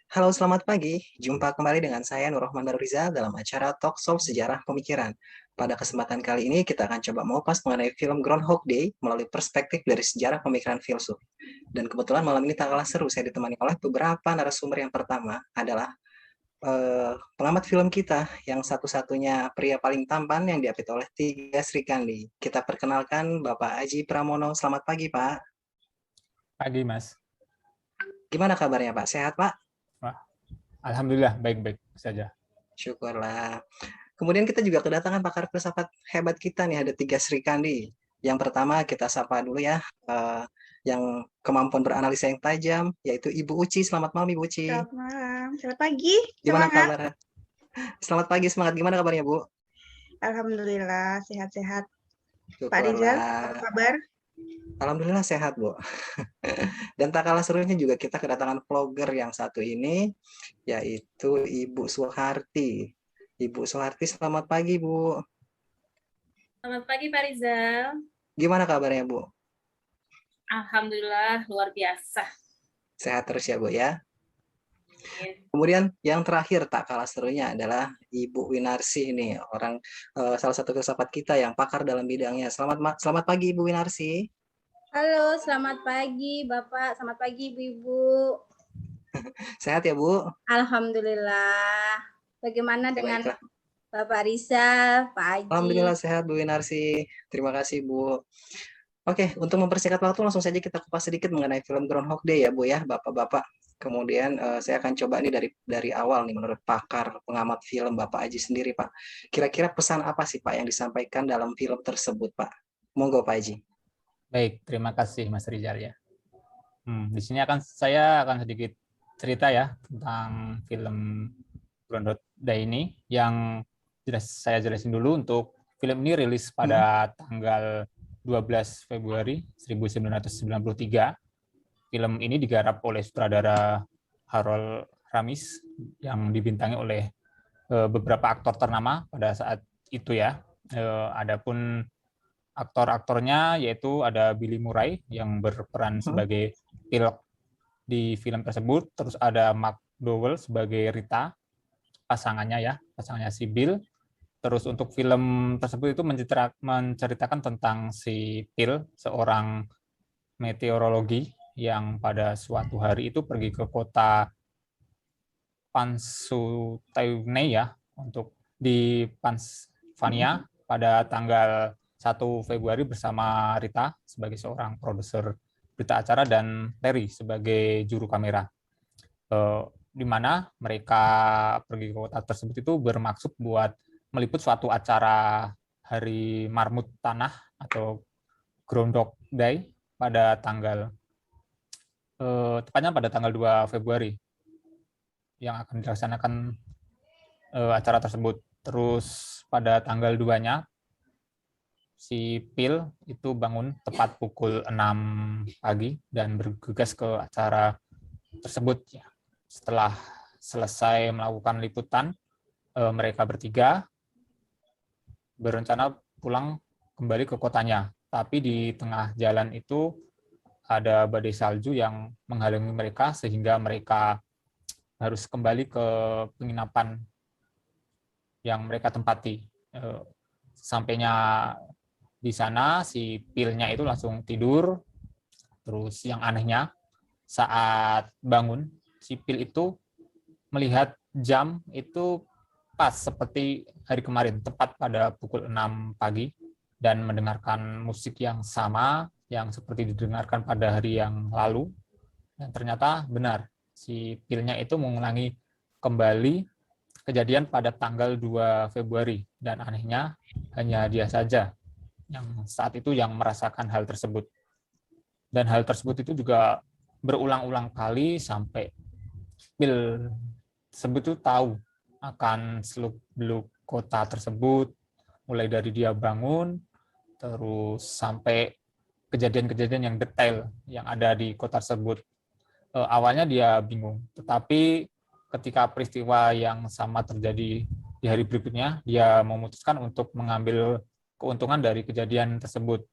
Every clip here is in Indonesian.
Halo, selamat pagi. Jumpa kembali dengan saya Nur Rahman Rizal dalam acara Talk Show Sejarah Pemikiran. Pada kesempatan kali ini kita akan coba mengupas mengenai film Groundhog Day melalui perspektif dari sejarah pemikiran filsuf. Dan kebetulan malam ini tak kalah seru, saya ditemani oleh beberapa narasumber. Yang pertama adalah pengamat film kita yang satu-satunya pria paling tampan yang diapit oleh tiga Sri Kandi. Kita perkenalkan Bapak Aji Pramono. Selamat pagi, Pak. Pagi, Mas. Gimana kabarnya, Pak? Sehat, Pak? Wah, alhamdulillah baik-baik saja. Syukurlah. Kemudian kita juga kedatangan pakar filsafat hebat kita nih, ada tiga Sri Kandi. Yang pertama kita sapa dulu ya, yang kemampuan beranalisa yang tajam, yaitu Ibu Uci. Selamat malam Ibu Uci. Selamat malam, selamat pagi. Gimana Semangat. kabarnya? Selamat pagi, semangat. Gimana kabarnya Bu? Alhamdulillah sehat-sehat. Pak Syukurlah. Rizal, apa kabar? Alhamdulillah sehat Bu. Dan tak kalah serunya juga kita kedatangan vlogger yang satu ini, yaitu Ibu Suharti. Ibu Suharti, selamat pagi Bu. Selamat pagi Pak Rizal. Gimana kabarnya Bu? Alhamdulillah luar biasa. Sehat terus ya Bu ya. Kemudian yang terakhir tak kalah serunya adalah Ibu Winarsi ini, orang salah satu filsafat kita yang pakar dalam bidangnya. Selamat pagi Ibu Winarsi. Halo, selamat pagi Bapak, selamat pagi Ibu-ibu. Sehat ya Bu? Alhamdulillah. Bagaimana dengan Bapak Rizal, Pak Aji? Alhamdulillah sehat Bu Winarsi. Terima kasih Bu. Oke, untuk mempersingkat waktu langsung saja kita kupas sedikit mengenai film Groundhog Day ya Bu ya, Bapak-bapak. Kemudian saya akan coba nih dari awal nih menurut pakar pengamat film Bapak Aji sendiri Pak. Kira-kira pesan apa sih Pak yang disampaikan dalam film tersebut Pak? Monggo Pak Aji. Baik, terima kasih Mas Rizal ya. Di sini saya akan sedikit cerita ya tentang film Groundhog Day ini yang saya jelasin dulu. Untuk film ini rilis pada tanggal 12 Februari 1993. Film ini digarap oleh sutradara Harold Ramis yang dibintangi oleh beberapa aktor ternama pada saat itu ya. Adapun aktor-aktornya yaitu ada Billy Murray yang berperan sebagai pilot di film tersebut, terus ada Mark Dowell sebagai Rita, pasangannya si Bill. Terus untuk film tersebut itu menceritakan tentang si Bill, seorang meteorologi yang pada suatu hari itu pergi ke kota Pennsylvania ya, untuk di Pennsylvania pada tanggal 1 Februari bersama Rita sebagai seorang produser berita acara dan Terry sebagai juru kamera. Di mana mereka pergi ke kota tersebut itu bermaksud buat meliput suatu acara Hari Marmut Tanah atau Groundhog Day pada tepatnya pada tanggal 2 Februari yang akan dilaksanakan acara tersebut. Terus pada tanggal 2-nya si Bill itu bangun tepat pukul 6 pagi dan bergegas ke acara tersebut. Setelah selesai melakukan liputan, mereka bertiga berencana pulang kembali ke kotanya. Tapi di tengah jalan itu ada badai salju yang menghalangi mereka sehingga mereka harus kembali ke penginapan yang mereka tempati. Sampainya di sana si Bill-nya itu langsung tidur. Terus yang anehnya saat bangun si Bill itu melihat jam itu pas seperti hari kemarin, tepat pada pukul 6 pagi, dan mendengarkan musik yang sama yang seperti didengarkan pada hari yang lalu. Dan ternyata benar, si Bill-nya itu mengulangi kembali kejadian pada tanggal 2 Februari. Dan anehnya hanya dia saja yang saat itu yang merasakan hal tersebut. Dan hal tersebut itu juga berulang-ulang kali sampai Bill tersebut itu tahu akan seluk-beluk kota tersebut, mulai dari dia bangun, terus sampai kejadian-kejadian yang detail yang ada di kota tersebut. Awalnya dia bingung, tetapi ketika peristiwa yang sama terjadi di hari berikutnya, dia memutuskan untuk mengambil keuntungan dari kejadian tersebut.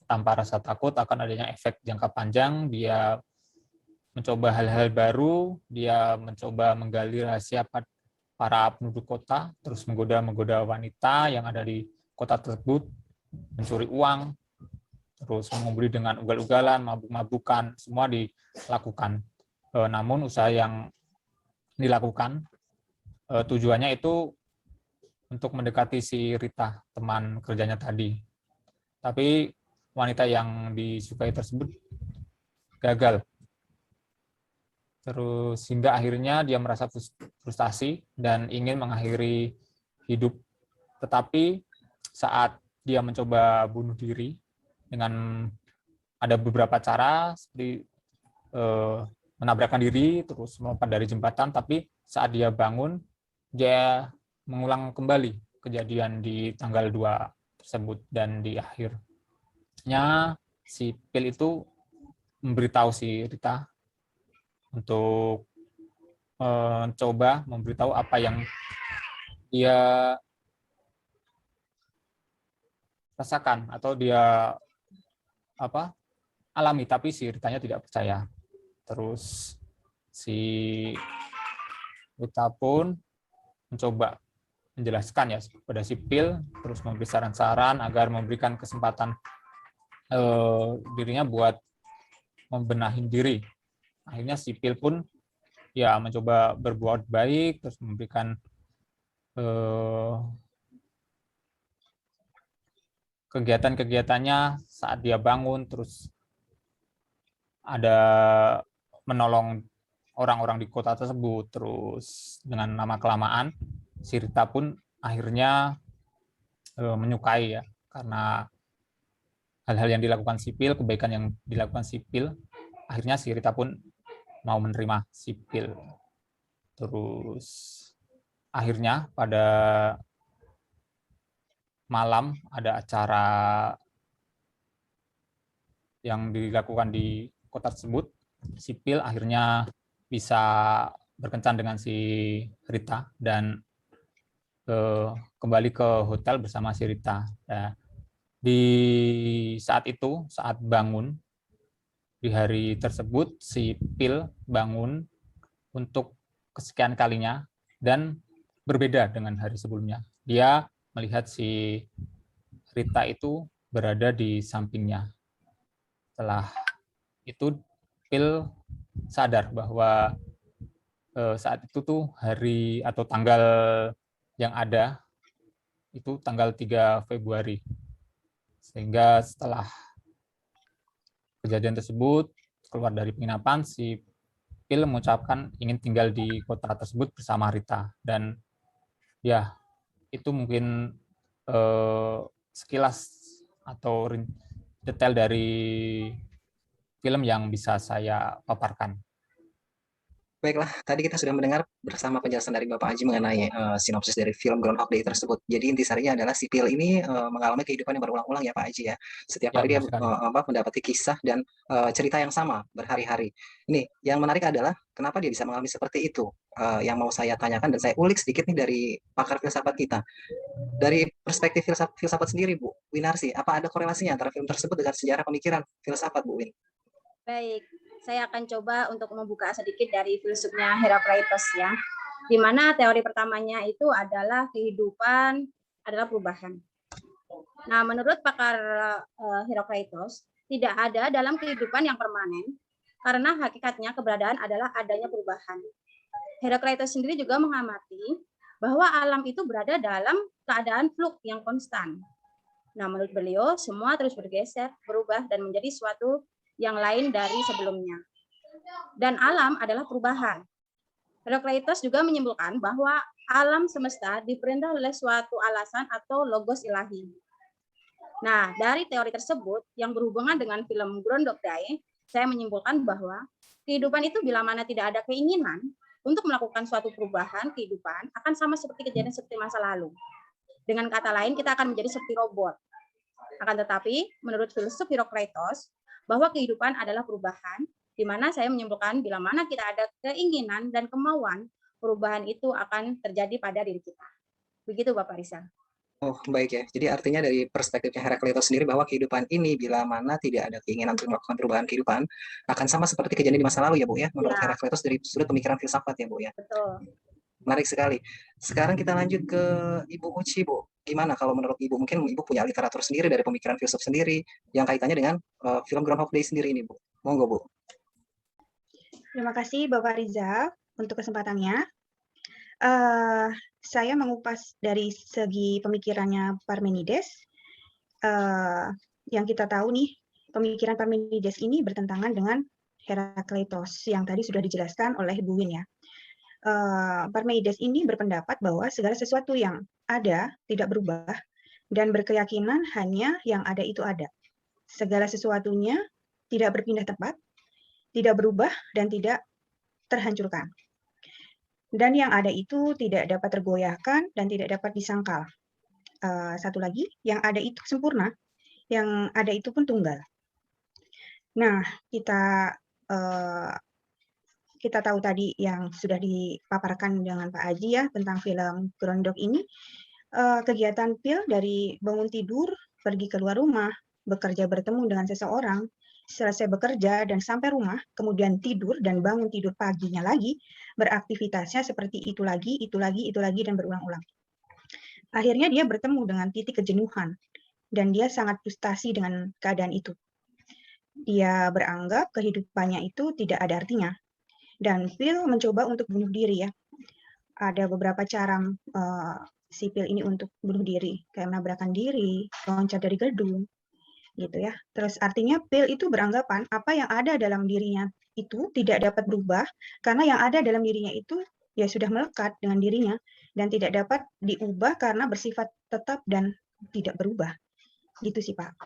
Tanpa rasa takut akan adanya efek jangka panjang, dia mencoba hal-hal baru, dia mencoba menggali rahasia para penduduk kota, terus menggoda wanita yang ada di kota tersebut, mencuri uang, terus mengumpuli dengan ugal-ugalan, mabuk-mabukan, semua dilakukan. Namun usaha yang dilakukan tujuannya itu untuk mendekati si Rita, teman kerjanya tadi. Tapi wanita yang disukai tersebut gagal. Terus hingga akhirnya dia merasa frustasi dan ingin mengakhiri hidup. Tetapi saat dia mencoba bunuh diri dengan ada beberapa cara seperti menabrakkan diri, terus melompat dari jembatan, tapi saat dia bangun, dia mengulang kembali kejadian di tanggal 2 tersebut, dan di akhirnya si Phil itu memberitahu si Rita untuk mencoba memberitahu apa yang dia rasakan atau dia alami, tapi si Ritanya tidak percaya. Terus si Rita pun mencoba menjelaskan ya kepada si Phil, terus memberi saran-saran agar memberikan kesempatan dirinya buat membenahi diri. Akhirnya si Phil pun ya mencoba berbuat baik, terus memberikan kegiatan-kegiatannya saat dia bangun, terus ada menolong orang-orang di kota tersebut. Terus dengan lama kelamaan si Rita pun akhirnya menyukai ya, karena hal-hal yang dilakukan si Phil, kebaikan yang dilakukan si Phil, akhirnya si Rita pun mau menerima si Phil. Terus akhirnya pada malam ada acara yang dilakukan di kota tersebut. Si Phil akhirnya bisa berkencan dengan si Rita dan kembali ke hotel bersama si Rita. Nah, di saat itu, saat bangun di hari tersebut, si Phil bangun untuk kesekian kalinya dan berbeda dengan hari sebelumnya. Dia melihat si Rita itu berada di sampingnya. Setelah itu Phil sadar bahwa saat itu tuh hari atau tanggal yang ada itu tanggal 3 Februari. Sehingga setelah kejadian tersebut keluar dari penginapan, si Phil mengucapkan ingin tinggal di kota tersebut bersama Rita. Dan ya, itu mungkin sekilas atau detail dari film yang bisa saya paparkan. Baiklah, tadi kita sudah mendengar bersama penjelasan dari Bapak Aji mengenai sinopsis dari film Groundhog Day tersebut. Jadi intisarinya adalah si Phil ini mengalami kehidupan yang berulang-ulang ya Pak Aji ya. Setiap hari dia mendapati kisah dan cerita yang sama berhari-hari. Ini yang menarik adalah kenapa dia bisa mengalami seperti itu. Yang mau saya tanyakan dan saya ulik sedikit nih dari pakar filsafat kita. Dari perspektif filsafat sendiri Bu Winarsi, apa ada korelasinya antara film tersebut dengan sejarah pemikiran filsafat Bu Win? Baik, saya akan coba untuk membuka sedikit dari filsufnya Herakleitos ya, di mana teori pertamanya itu adalah kehidupan adalah perubahan. Nah, menurut pakar Herakleitos, tidak ada dalam kehidupan yang permanen, karena hakikatnya keberadaan adalah adanya perubahan. Herakleitos sendiri juga mengamati bahwa alam itu berada dalam keadaan fluk yang konstan. Nah, menurut beliau, semua terus bergeser, berubah, dan menjadi suatu yang lain dari sebelumnya. Dan alam adalah perubahan. Herakleitos juga menyimpulkan bahwa alam semesta diperintah oleh suatu alasan atau logos ilahi. Nah, dari teori tersebut yang berhubungan dengan film Groundhog Day, saya menyimpulkan bahwa kehidupan itu bila mana tidak ada keinginan untuk melakukan suatu perubahan kehidupan akan sama seperti kejadian seperti masa lalu. Dengan kata lain, kita akan menjadi seperti robot. Akan tetapi, menurut filsuf Herakleitos, bahwa kehidupan adalah perubahan, di mana saya menyimpulkan bila mana kita ada keinginan dan kemauan, perubahan itu akan terjadi pada diri kita. Begitu Bapak Rizal. Oh, baik ya. Jadi artinya dari perspektifnya Herakleitos sendiri bahwa kehidupan ini bila mana tidak ada keinginan untuk melakukan perubahan kehidupan akan sama seperti kejadian di masa lalu ya Bu ya, menurut Ya, Herakleitos dari sudut pemikiran filsafat ya Bu ya. betul. Menarik sekali. Sekarang kita lanjut ke Ibu Uci Bu. Gimana kalau menurut Ibu, mungkin Ibu punya literatur sendiri dari pemikiran filsuf sendiri yang kaitannya dengan film Groundhog Day sendiri ini Bu. Monggo Bu. Terima kasih Bapak Rizal untuk kesempatannya. Saya mengupas dari segi pemikirannya Parmenides. Yang kita tahu nih, pemikiran Parmenides ini bertentangan dengan Herakleitos yang tadi sudah dijelaskan oleh Bu Win ya. Parmenides ini berpendapat bahwa segala sesuatu yang ada tidak berubah dan berkeyakinan hanya yang ada itu ada. Segala sesuatunya tidak berpindah tempat, tidak berubah, dan tidak terhancurkan. Dan yang ada itu tidak dapat tergoyahkan dan tidak dapat disangkal. Satu lagi, yang ada itu sempurna, yang ada itu pun tunggal. Nah, kita tahu tadi yang sudah dipaparkan dengan Pak Aji ya tentang film Groundhog ini, kegiatan Phil dari bangun tidur, pergi keluar rumah, bekerja bertemu dengan seseorang, selesai bekerja dan sampai rumah, kemudian tidur dan bangun tidur paginya lagi, beraktivitasnya seperti itu lagi, dan berulang-ulang. Akhirnya dia bertemu dengan titik kejenuhan, dan dia sangat frustasi dengan keadaan itu. Dia beranggap kehidupannya itu tidak ada artinya. Dan Phil mencoba untuk bunuh diri ya. Ada beberapa cara si Phil ini untuk bunuh diri, kayak menabrakkan diri, loncat dari gedung, gitu ya. Terus artinya Phil itu beranggapan apa yang ada dalam dirinya itu tidak dapat berubah karena yang ada dalam dirinya itu ya sudah melekat dengan dirinya dan tidak dapat diubah karena bersifat tetap dan tidak berubah. Gitu sih Pak.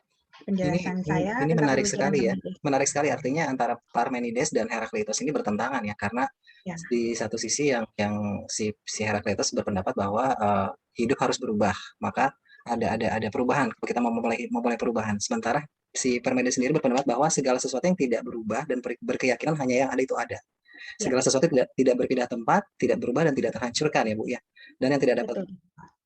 Penjelasan saya Ini tentang menarik pemikiran sekali ya. Parmenides. Menarik sekali artinya antara Parmenides dan Herakleitos ini bertentangan ya, karena Ya. di satu sisi yang si Herakleitos berpendapat bahwa hidup harus berubah, maka ada perubahan kalau kita mau mulai perubahan. Sementara si Parmenides sendiri berpendapat bahwa segala sesuatu yang tidak berubah dan berkeyakinan hanya yang ada itu ada. Segala sesuatu tidak berpindah tempat, tidak berubah dan tidak terhancurkan ya Bu ya. Dan yang tidak dapat Betul.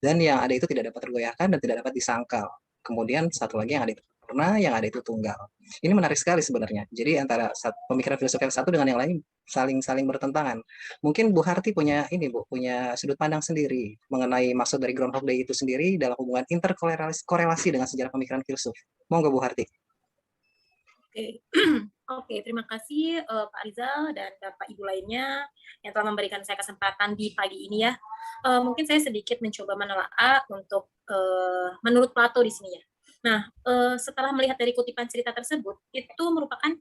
dan yang ada itu tidak dapat tergoyahkan dan tidak dapat disangkal. Kemudian satu lagi yang ada itu sempurna, yang ada itu tunggal. Ini menarik sekali sebenarnya. Jadi antara pemikiran filsuf yang satu dengan yang lain saling bertentangan. Mungkin Bu Harti punya punya sudut pandang sendiri mengenai maksud dari Groundhog Day itu sendiri dalam hubungan interkorelasi dengan sejarah pemikiran filsuf. Monggo Bu Harti. Oke, terima kasih Pak Rizal dan Bapak Ibu lainnya yang telah memberikan saya kesempatan di pagi ini ya. Mungkin saya sedikit mencoba menelaah untuk menurut Plato di sini ya. Nah, setelah melihat dari kutipan cerita tersebut, itu merupakan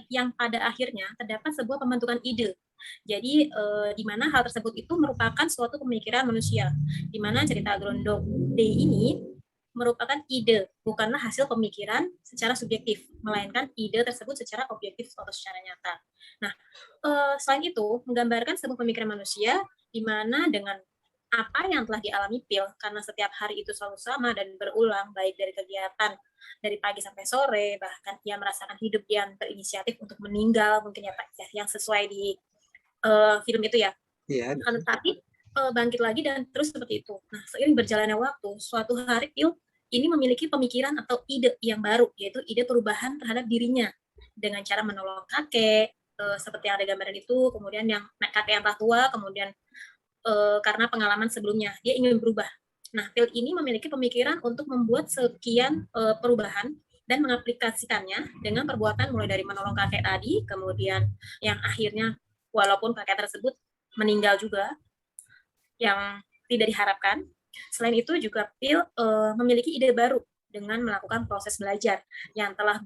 yang pada akhirnya terdapat sebuah pembentukan ide. Jadi, di mana hal tersebut itu merupakan suatu pemikiran manusia, di mana cerita Groundhog Day ini merupakan ide, bukanlah hasil pemikiran secara subjektif, melainkan ide tersebut secara objektif atau secara nyata. Nah, selain itu, menggambarkan sebuah pemikiran manusia, di mana dengan apa yang telah dialami Phil, karena setiap hari itu selalu sama dan berulang, baik dari kegiatan dari pagi sampai sore, bahkan ia merasakan hidup yang berinisiatif untuk meninggal, mungkin ya Pak, yang sesuai di film itu ya. Iya. Tetapi bangkit lagi dan terus seperti itu. Nah, seiring berjalannya waktu, suatu hari Phil ini memiliki pemikiran atau ide yang baru, yaitu ide perubahan terhadap dirinya dengan cara menolong kakek, seperti yang ada gambaran itu, kemudian yang kakek yang telah tua, kemudian karena pengalaman sebelumnya, dia ingin berubah. Nah, Phil ini memiliki pemikiran untuk membuat sekian perubahan dan mengaplikasikannya dengan perbuatan mulai dari menolong kakek tadi, kemudian yang akhirnya walaupun kakek tersebut meninggal juga, yang tidak diharapkan. Selain itu juga Phil memiliki ide baru dengan melakukan proses belajar yang telah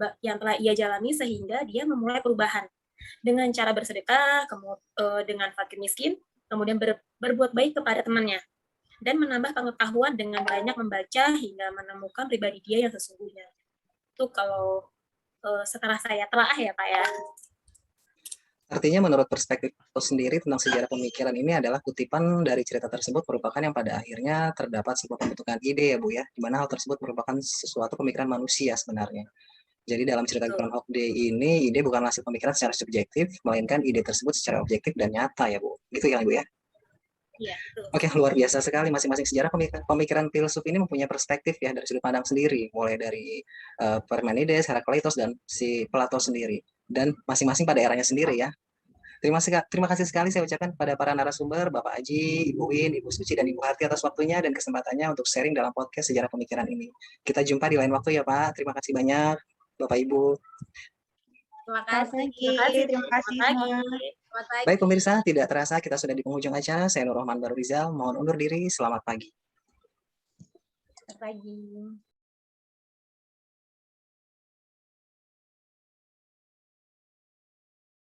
ia jalani sehingga dia memulai perubahan dengan cara bersedekah, dengan fakir miskin, kemudian berbuat baik kepada temannya dan menambah pengetahuan dengan banyak membaca hingga menemukan pribadi dia yang sesungguhnya. Itu kalau setelah saya telaah ya Pak ya. Artinya menurut perspektif Plato sendiri tentang sejarah pemikiran ini adalah kutipan dari cerita tersebut merupakan yang pada akhirnya terdapat sebuah pembentukan ide ya Bu ya, di mana hal tersebut merupakan sesuatu pemikiran manusia sebenarnya. Jadi dalam cerita Groundhog Day ini ide bukanlah hasil pemikiran secara subjektif, melainkan ide tersebut secara objektif dan nyata ya Bu. Gitu ya Bu ya? Iya, betul. Oke, luar biasa sekali. Masing-masing sejarah pemikiran filsuf ini mempunyai perspektif ya dari sudut pandang sendiri, mulai dari Parmenides, Herakleitos, dan si Plato sendiri. Dan masing-masing pada eranya sendiri ya. Terima kasih sekali saya ucapkan pada para narasumber, Bapak Aji, Ibu Win, Ibu Suci, dan Ibu Harti atas waktunya dan kesempatannya untuk sharing dalam podcast Sejarah Pemikiran ini. Kita jumpa di lain waktu ya Pak. Terima kasih banyak Bapak Ibu. Terima kasih. Terima kasih semua. Selamat pagi. Baik pemirsa, tidak terasa kita sudah di penghujung acara. Saya Nur Rahman Baru Rizal, mohon undur diri. Selamat pagi. Selamat pagi.